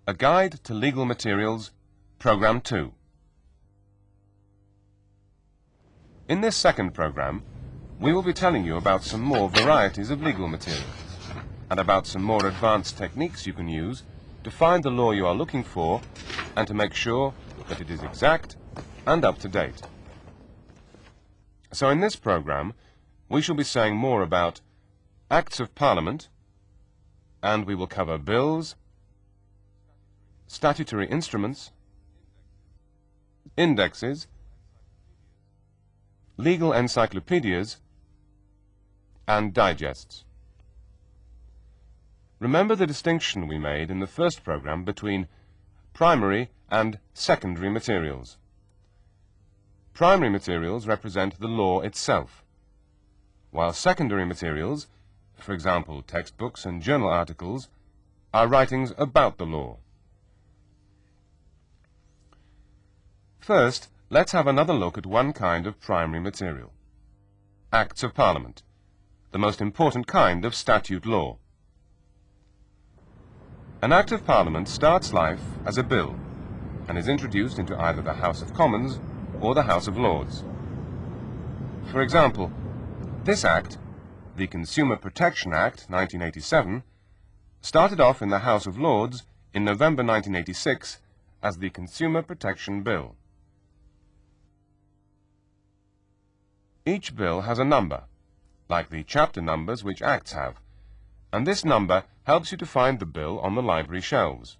A Guide to Legal Materials, Program 2. In this second program, we will be telling you about some more varieties of legal materials and about some more advanced techniques you can use to find the law you are looking for and to make sure that it is exact and up to date. So in this program, we shall be saying more about Acts of Parliament, and we will cover bills, statutory instruments, indexes, legal encyclopedias, and digests. Remember the distinction we made in the first program between primary and secondary materials. Primary materials represent the law itself, while secondary materials, for example textbooks and journal articles, are writings about the law. First, let's have another look at one kind of primary material: Acts of Parliament, the most important kind of statute law. An Act of Parliament starts life as a bill and is introduced into either the House of Commons or the House of Lords. For example, this Act, the Consumer Protection Act 1987, started off in the House of Lords in November 1986 as the Consumer Protection Bill. Each bill has a number, like the chapter numbers which acts have, and this number helps you to find the bill on the library shelves.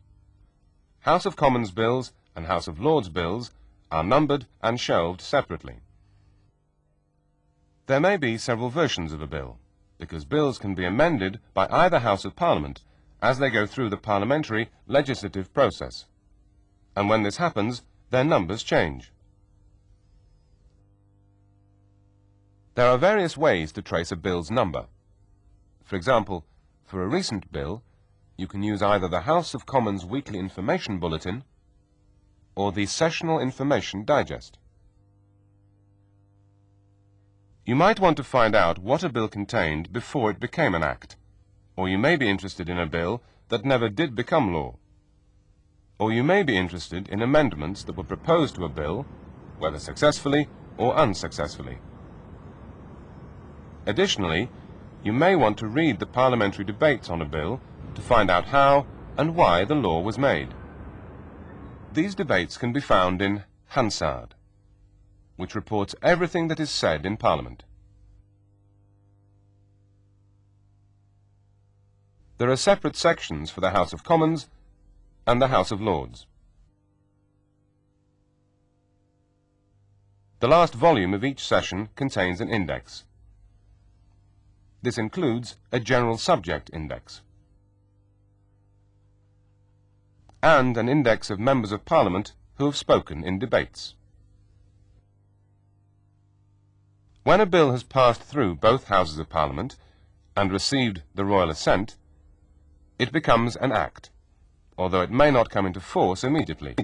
House of Commons bills and House of Lords bills are numbered and shelved separately. There may be several versions of a bill, because bills can be amended by either House of Parliament as they go through the parliamentary legislative process, and when this happens, their numbers change. There are various ways to trace a bill's number. For example, for a recent bill, you can use either the House of Commons Weekly Information Bulletin or the Sessional Information Digest. You might want to find out what a bill contained before it became an act, or you may be interested in a bill that never did become law, or you may be interested in amendments that were proposed to a bill, whether successfully or unsuccessfully. Additionally, you may want to read the parliamentary debates on a bill to find out how and why the law was made. These debates can be found in Hansard, which reports everything that is said in Parliament. There are separate sections for the House of Commons and the House of Lords. The last volume of each session contains an index. This includes a general subject index and an index of members of Parliament who have spoken in debates. When a bill has passed through both Houses of Parliament and received the royal assent, it becomes an act, although it may not come into force immediately.